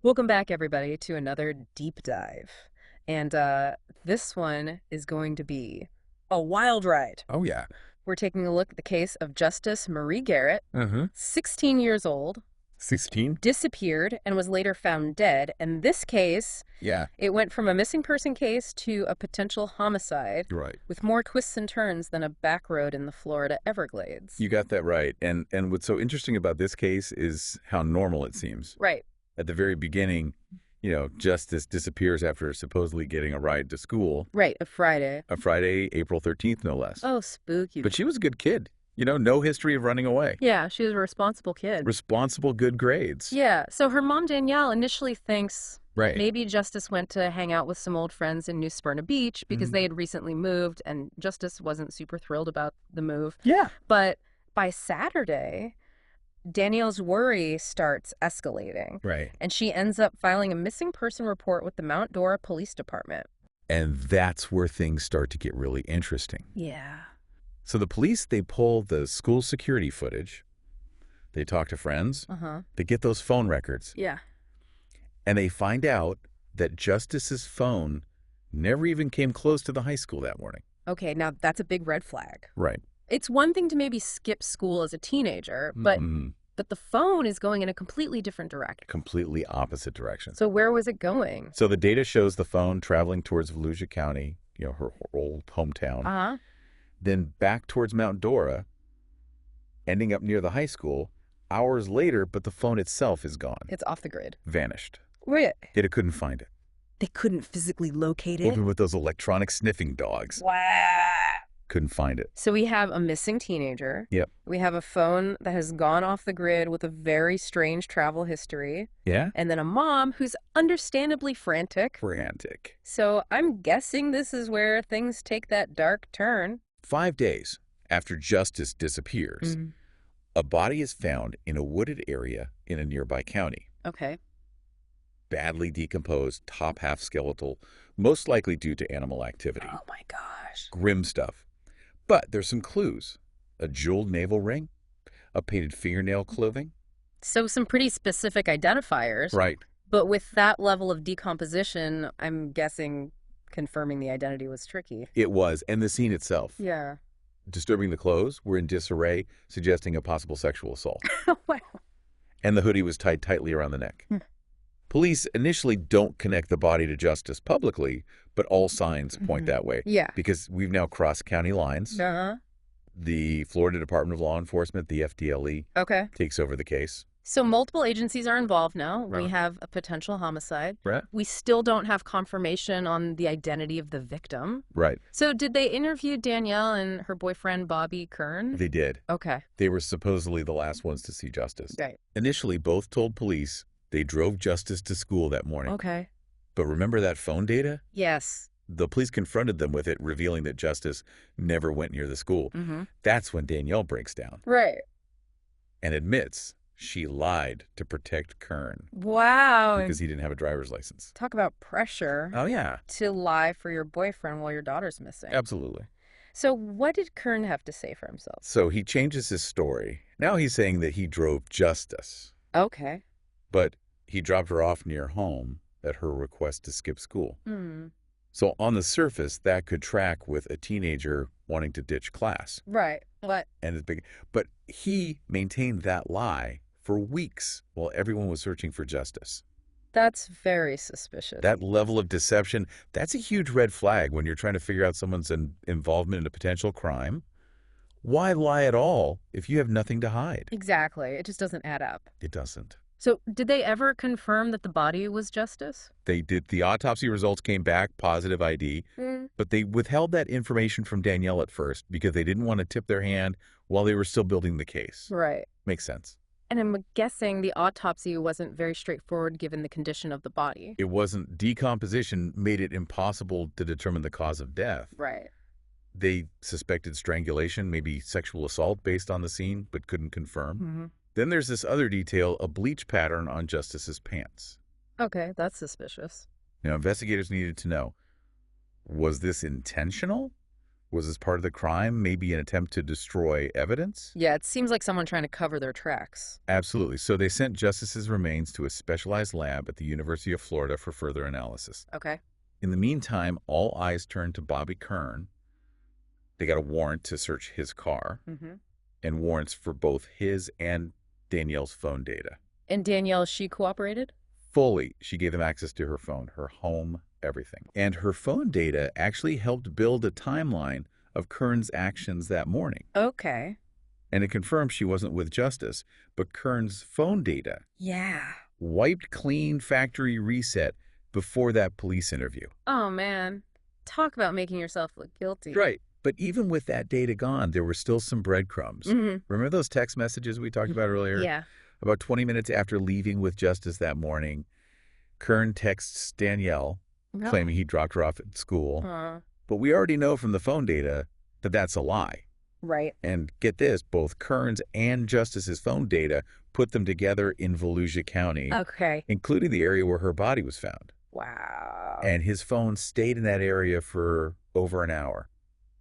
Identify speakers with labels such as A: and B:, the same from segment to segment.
A: Welcome back, everybody, to another deep dive. And this one is going to be a wild ride.
B: Oh, yeah.
A: We're taking a look at the case of Justice Marie Garrett,
B: Uh-huh.
A: 16 years old,
B: 16?
A: disappeared and was later found dead. And this case,
B: Yeah.
A: it went from a missing person case to a potential homicide
B: Right.
A: with more twists and turns than a back road in the Florida Everglades.
B: You got that right. And what's so interesting about this case is how normal it seems.
A: Right.
B: At the very beginning, Justice disappears after supposedly getting a ride to school.
A: Right. A Friday.
B: A Friday, April 13th, no less.
A: Oh, spooky.
B: But she was a good kid. No history of running away.
A: Yeah, she was a responsible kid.
B: Responsible, good grades.
A: Yeah, so her mom, Danielle, initially thinks
B: Right.
A: maybe Justice went to hang out with some old friends in New Smyrna Beach because
B: Mhm.
A: they had recently moved, and Justice wasn't super thrilled about the move.
B: Yeah.
A: But by Saturday, Danielle's worry starts escalating,
B: Right.
A: and she ends up filing a missing person report with the Mount Dora Police Department.
B: And that's where things start to get really interesting.
A: Yeah.
B: So the police, they pull the school security footage. They talk to friends.
A: Uh-huh.
B: They get those phone records.
A: Yeah.
B: And they find out that Justice's phone never even came close to the high school that morning.
A: Okay, now that's a big red flag.
B: Right.
A: It's one thing to maybe skip school as a teenager, but
B: Mhm.
A: the phone is going in a completely different direction.
B: Completely opposite direction.
A: So where was it going?
B: So the data shows the phone traveling towards Volusia County, her old hometown,
A: Uh-huh.
B: then back towards Mount Dora, ending up near the high school hours later, but the phone itself is gone.
A: It's off the grid.
B: Vanished.
A: Wait,
B: Data couldn't find it.
A: they couldn't physically locate it?
B: Even with those electronic sniffing dogs.
A: Wow.
B: Couldn't find it.
A: So we have a missing teenager.
B: Yep.
A: We have a phone that has gone off the grid with a very strange travel history.
B: Yeah?
A: And then a mom who's understandably frantic.
B: Frantic.
A: So I'm guessing this is where things take that dark turn.
B: 5 days after Justice disappears, a body is found in a wooded area in a nearby county.
A: Okay.
B: Badly decomposed, top half skeletal, most likely due to animal activity.
A: Oh my gosh.
B: Grim stuff. But there's some clues. A jeweled navel ring, a painted fingernail clothing.
A: So some pretty specific identifiers.
B: Right.
A: But with that level of decomposition, I'm guessing confirming the identity was tricky.
B: It was. And the scene itself.
A: Yeah.
B: Disturbing the clothes were in disarray, suggesting a possible sexual assault.
A: Wow.
B: And the hoodie was tied tightly around the neck.
A: Hmm.
B: Police initially don't connect the body to Justice publicly, but all signs point that way.
A: Yeah.
B: Because we've now crossed county lines.
A: Uh-huh.
B: The Florida Department of Law Enforcement, the FDLE,
A: Okay.
B: takes over the case.
A: So multiple agencies are involved now. We
B: Right.
A: have a potential homicide.
B: Right.
A: We still don't have confirmation on the identity of the victim.
B: Right.
A: So did they interview Danielle and her boyfriend, Bobby Kern?
B: They did.
A: Okay.
B: They were supposedly the last ones to see Justice.
A: Right.
B: Initially, both told police they drove Justice to school that morning.
A: Okay.
B: But remember that phone data?
A: Yes.
B: The police confronted them with it, revealing that Justice never went near the school.
A: Mm-hmm.
B: That's when Danielle breaks down
A: Right.
B: and admits she lied to protect Kern
A: Wow.
B: because he didn't have a driver's license.
A: Talk about pressure
B: Oh, yeah.
A: to lie for your boyfriend while your daughter's missing.
B: Absolutely.
A: So what did Kern have to say for himself?
B: So he changes his story. Now he's saying that he drove Justice,
A: Okay.
B: but he dropped her off near home at her request to skip school.
A: Hmm.
B: So on the surface, that could track with a teenager wanting to ditch class.
A: Right. What?
B: And it's big. But he maintained that lie for weeks while everyone was searching for Justice.
A: That's very suspicious.
B: That level of deception, that's a huge red flag when you're trying to figure out someone's involvement in a potential crime. Why lie at all if you have nothing to hide?
A: Exactly. It just doesn't add up.
B: It doesn't.
A: So did they ever confirm that the body was Justice?
B: They did. The autopsy results came back, positive ID, but they withheld that information from Danielle at first because they didn't want to tip their hand while they were still building the case.
A: Right.
B: Makes sense.
A: And I'm guessing the autopsy wasn't very straightforward given the condition of the body.
B: It wasn't. Decomposition made it impossible to determine the cause of death.
A: Right.
B: They suspected strangulation, maybe sexual assault based on the scene, but couldn't confirm.
A: Mm-hmm.
B: Then there's this other detail, a bleach pattern on Justice's pants.
A: Okay, that's suspicious.
B: Now, investigators needed to know, was this intentional? Was this part of the crime? Maybe an attempt to destroy evidence?
A: Yeah, it seems like someone trying to cover their tracks.
B: Absolutely. So they sent Justice's remains to a specialized lab at the University of Florida for further analysis.
A: Okay.
B: In the meantime, all eyes turned to Bobby Kern. They got a warrant to search his car and warrants for both his and Danielle's phone data.
A: And Danielle, she cooperated?
B: Fully, she gave them access to her phone, her home, everything. And her phone data actually helped build a timeline of Kern's actions that morning.
A: Okay.
B: And it confirmed she wasn't with Justice, but Kern's phone data wiped clean factory reset before that police interview.
A: Oh, man. Talk about making yourself look guilty.
B: Right. But even with that data gone, there were still some breadcrumbs. Remember those text messages we talked about earlier?
A: Yeah.
B: About 20 minutes after leaving with Justice that morning, Kern texts Danielle, claiming he dropped her off at school. But we already know from the phone data that that's a lie.
A: Right.
B: And get this, both Kern's and Justice's phone data put them together in Volusia County, including the area where her body was found.
A: Wow.
B: And his phone stayed in that area for over an hour.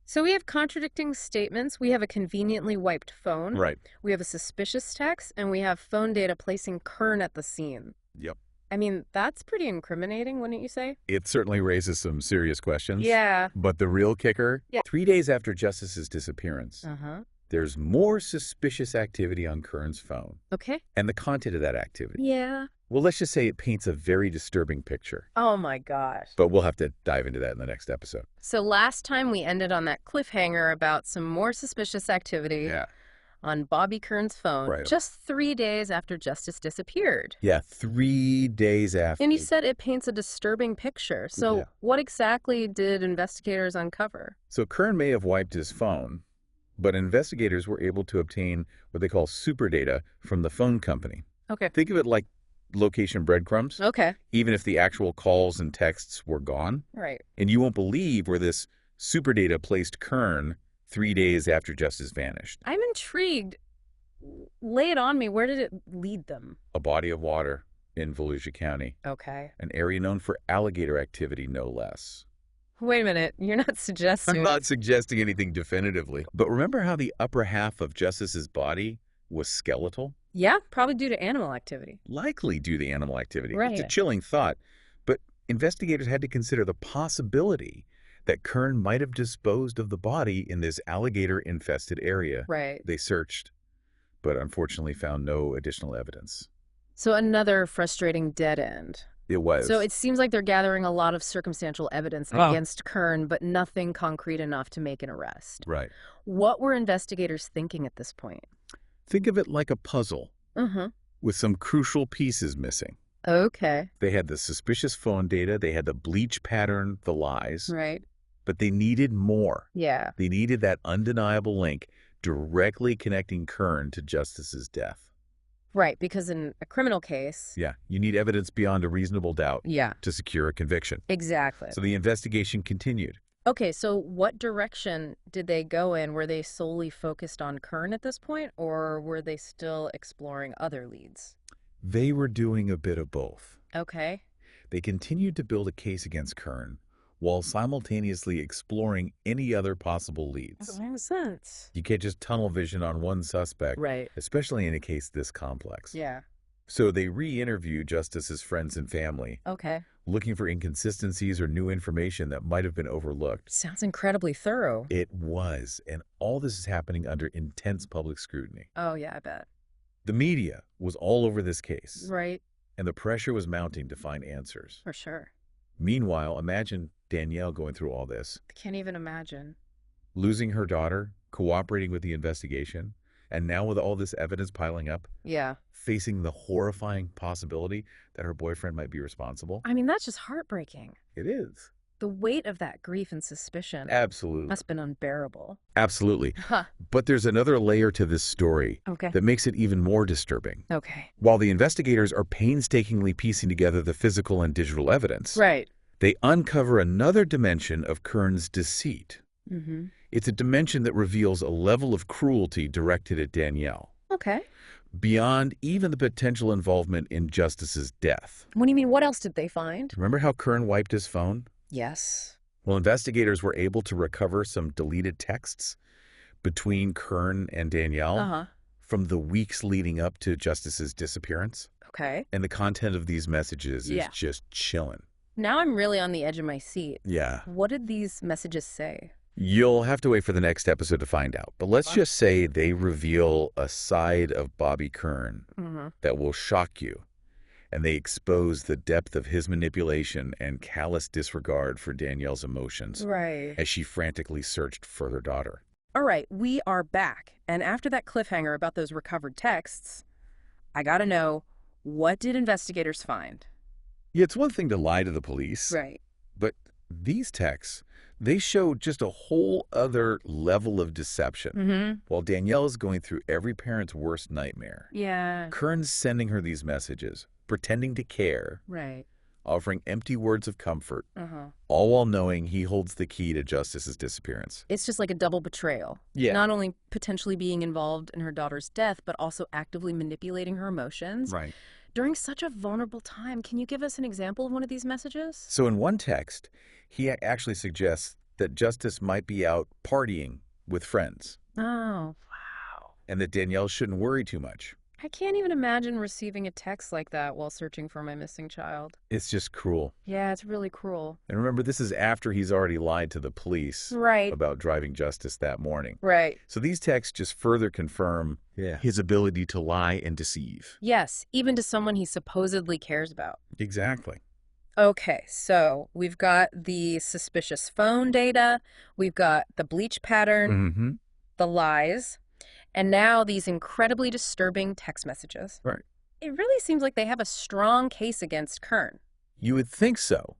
A: So we have contradicting statements. We have a conveniently wiped phone.
B: Right.
A: We have a suspicious text, and we have phone data placing Kern at the scene.
B: Yep.
A: I mean, that's pretty incriminating, wouldn't you say?
B: It certainly raises some serious questions.
A: Yeah.
B: But the real kicker, 3 days after Justice's disappearance, there's more suspicious activity on Kern's phone.
A: Okay.
B: And the content of that activity.
A: Yeah.
B: Well, let's just say it paints a very disturbing picture.
A: Oh, my gosh.
B: But we'll have to dive into that in the next episode.
A: So last time we ended on that cliffhanger about some more suspicious activity on Bobby Kern's phone just 3 days after Justice disappeared.
B: Yeah, 3 days after.
A: And he said it paints a disturbing picture. So what exactly did investigators uncover?
B: So Kern may have wiped his phone, but investigators were able to obtain what they call super data from the phone company.
A: Okay.
B: Think of it like location breadcrumbs.
A: Okay.
B: Even if the actual calls and texts were gone.
A: Right.
B: And you won't believe where this super data placed Kern 3 days after Justice vanished.
A: I'm intrigued. Lay it on me. Where did it lead them?
B: A body of water in Volusia County.
A: Okay.
B: An area known for alligator activity, no less.
A: Wait a minute. You're not suggesting...
B: I'm not suggesting anything definitively. But remember how the upper half of Justice's body was skeletal?
A: Yeah, probably due to animal activity.
B: Likely due to animal activity.
A: Right.
B: It's a chilling thought. But investigators had to consider the possibility that Kern might have disposed of the body in this alligator-infested area.
A: Right.
B: They searched, but unfortunately found no additional evidence.
A: So another frustrating dead end.
B: It was.
A: So it seems like they're gathering a lot of circumstantial evidence against Kern, but nothing concrete enough to make an arrest.
B: Right.
A: What were investigators thinking at this point?
B: Think of it like a puzzle with some crucial pieces missing.
A: Okay.
B: They had the suspicious phone data, they had the bleach pattern, the lies.
A: Right.
B: But they needed more.
A: Yeah.
B: They needed that undeniable link directly connecting Kern to Justice's death.
A: Right, because in a criminal case...
B: Yeah, you need evidence beyond a reasonable doubt
A: Yeah.
B: to secure a conviction.
A: Exactly.
B: So the investigation continued.
A: Okay, so what direction did they go in? Were they solely focused on Kern at this point, or were they still exploring other leads?
B: They were doing a bit of both.
A: Okay.
B: They continued to build a case against Kern while simultaneously exploring any other possible leads.
A: That makes sense.
B: You can't just tunnel vision on one suspect,
A: Right.
B: especially in a case this complex.
A: Yeah.
B: So they re-interviewed Justice's friends and family,
A: Okay.
B: looking for inconsistencies or new information that might have been overlooked.
A: Sounds incredibly thorough.
B: It was, and all this is happening under intense public scrutiny.
A: Oh, yeah, I bet.
B: The media was all over this case,
A: Right.
B: and the pressure was mounting to find answers.
A: For sure.
B: Meanwhile, imagine Danielle going through all this,
A: I can't even imagine.
B: losing her daughter, cooperating with the investigation, and now with all this evidence piling up,
A: Yeah.
B: facing the horrifying possibility that her boyfriend might be responsible.
A: I mean, that's just heartbreaking.
B: It is.
A: The weight of that grief and suspicion
B: Absolutely.
A: must have been unbearable.
B: Absolutely.
A: Huh.
B: But there's another layer to this story
A: Okay.
B: that makes it even more disturbing.
A: Okay.
B: While the investigators are painstakingly piecing together the physical and digital evidence,
A: Right.
B: they uncover another dimension of Kern's deceit.
A: Mm-hmm.
B: It's a dimension that reveals a level of cruelty directed at Danielle,
A: Okay.
B: beyond even the potential involvement in Justice's death.
A: What do you mean? What else did they find?
B: Remember how Kern wiped his phone?
A: Yes.
B: Well, investigators were able to recover some deleted texts between Kern and Danielle from the weeks leading up to Justice's disappearance.
A: Okay.
B: And the content of these messages is just chilling.
A: Now I'm really on the edge of my seat.
B: Yeah.
A: What did these messages say?
B: You'll have to wait for the next episode to find out. But let's just say they reveal a side of Bobby Kern that will shock you. And they expose the depth of his manipulation and callous disregard for Danielle's emotions as she frantically searched for her daughter.
A: All right, we are back. And after that cliffhanger about those recovered texts, I gotta know, what did investigators find?
B: Yeah, it's one thing to lie to the police.
A: Right.
B: But these texts, they show just a whole other level of deception. While Danielle is going through every parent's worst nightmare.
A: Yeah.
B: Kern's sending her these messages, pretending to care.
A: Right.
B: Offering empty words of comfort, all while knowing he holds the key to Justice's disappearance.
A: It's just like a double betrayal.
B: Yeah.
A: Not only potentially being involved in her daughter's death, but also actively manipulating her emotions.
B: Right.
A: During such a vulnerable time, can you give us an example of one of these messages?
B: So in one text, he actually suggests that Justice might be out partying with friends.
A: Oh, wow.
B: And that Danielle shouldn't worry too much.
A: I can't even imagine receiving a text like that while searching for my missing child.
B: It's just cruel.
A: Yeah, it's really cruel.
B: And remember, this is after he's already lied to the police about driving Justice that morning.
A: Right.
B: So these texts just further confirm his ability to lie and deceive.
A: Yes, even to someone he supposedly cares about.
B: Exactly.
A: Okay, so we've got the suspicious phone data, we've got the bleach pattern, the lies, and now these incredibly disturbing text messages.
B: Right.
A: It really seems like they have a strong case against Kern.
B: You would think so.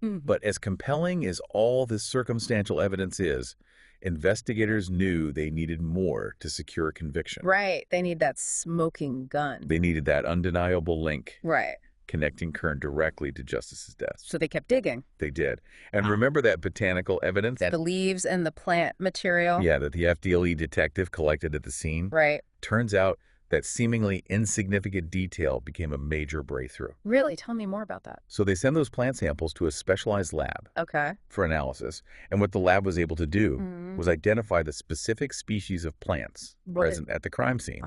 B: But as compelling as all this circumstantial evidence is, investigators knew they needed more to secure a conviction.
A: Right. They need that smoking gun.
B: They needed that undeniable link.
A: Right.
B: Connecting Kern directly to Justice's death.
A: So they kept digging.
B: They did. And remember that botanical evidence?
A: The leaves and the plant material?
B: Yeah, that the FDLE detective collected at the scene?
A: Right.
B: Turns out that seemingly insignificant detail became a major breakthrough.
A: Really? Tell me more about that.
B: So they send those plant samples to a specialized lab for analysis. And what the lab was able to do was identify the specific species of plants present at the crime scene.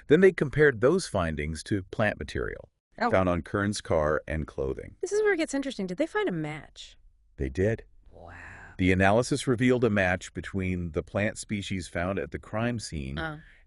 B: Then they compared those findings to plant material found on Kern's car and clothing.
A: This is where it gets interesting. Did they find a match?
B: They did.
A: Wow.
B: The analysis revealed a match between the plant species found at the crime scene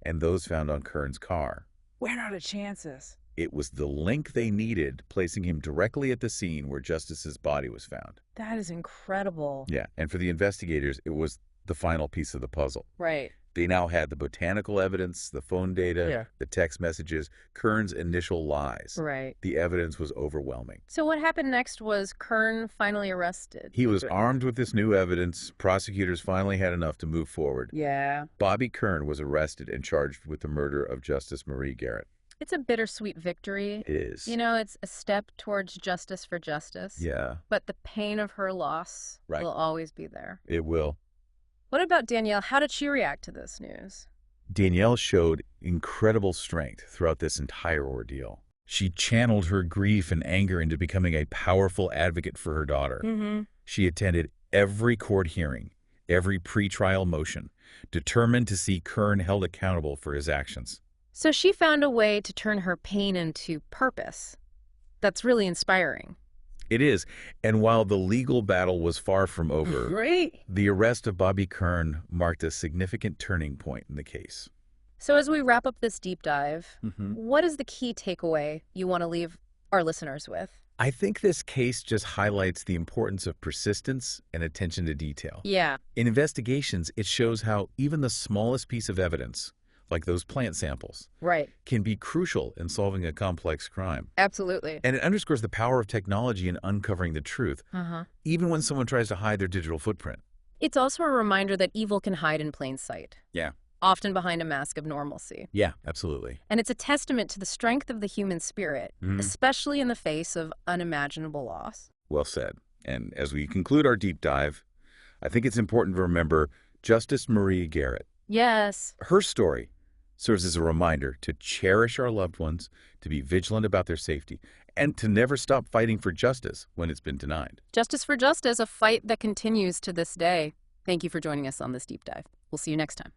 B: and those found on Kern's car.
A: What are the chances?
B: It was the link they needed, placing him directly at the scene where Justice's body was found.
A: That is incredible.
B: Yeah, and for the investigators, it was the final piece of the puzzle.
A: Right.
B: They now had the botanical evidence, the phone data, the text messages, Kern's initial lies.
A: Right.
B: The evidence was overwhelming.
A: So what happened next was Kern finally arrested.
B: He was armed with this new evidence. Prosecutors finally had enough to move forward.
A: Yeah.
B: Bobby Kern was arrested and charged with the murder of Justice Marie Garrett.
A: It's a bittersweet victory.
B: It is.
A: You know, it's a step towards justice for justice.
B: Yeah.
A: But the pain of her loss will always be there.
B: It will.
A: What about Danielle? How did she react to this news?
B: Danielle showed incredible strength throughout this entire ordeal. She channeled her grief and anger into becoming a powerful advocate for her daughter. She attended every court hearing, every pretrial motion, determined to see Kern held accountable for his actions.
A: So she found a way to turn her pain into purpose. That's really inspiring.
B: It is. And while the legal battle was far from over, the arrest of Bobby Kern marked a significant turning point in the case.
A: So as we wrap up this deep dive, what is the key takeaway you want to leave our listeners with?
B: I think this case just highlights the importance of persistence and attention to detail.
A: Yeah.
B: In investigations, it shows how even the smallest piece of evidence, like those plant samples, can be crucial in solving a complex crime.
A: Absolutely.
B: And it underscores the power of technology in uncovering the truth, even when someone tries to hide their digital footprint.
A: It's also a reminder that evil can hide in plain sight.
B: Yeah.
A: Often behind a mask of normalcy.
B: Yeah, absolutely.
A: And it's a testament to the strength of the human spirit, especially in the face of unimaginable loss.
B: Well said. And as we conclude our deep dive, I think it's important to remember Justice Marie Garrett.
A: Yes.
B: Her story serves as a reminder to cherish our loved ones, to be vigilant about their safety, and to never stop fighting for justice when it's been denied.
A: Justice for justice, a fight that continues to this day. Thank you for joining us on this deep dive. We'll see you next time.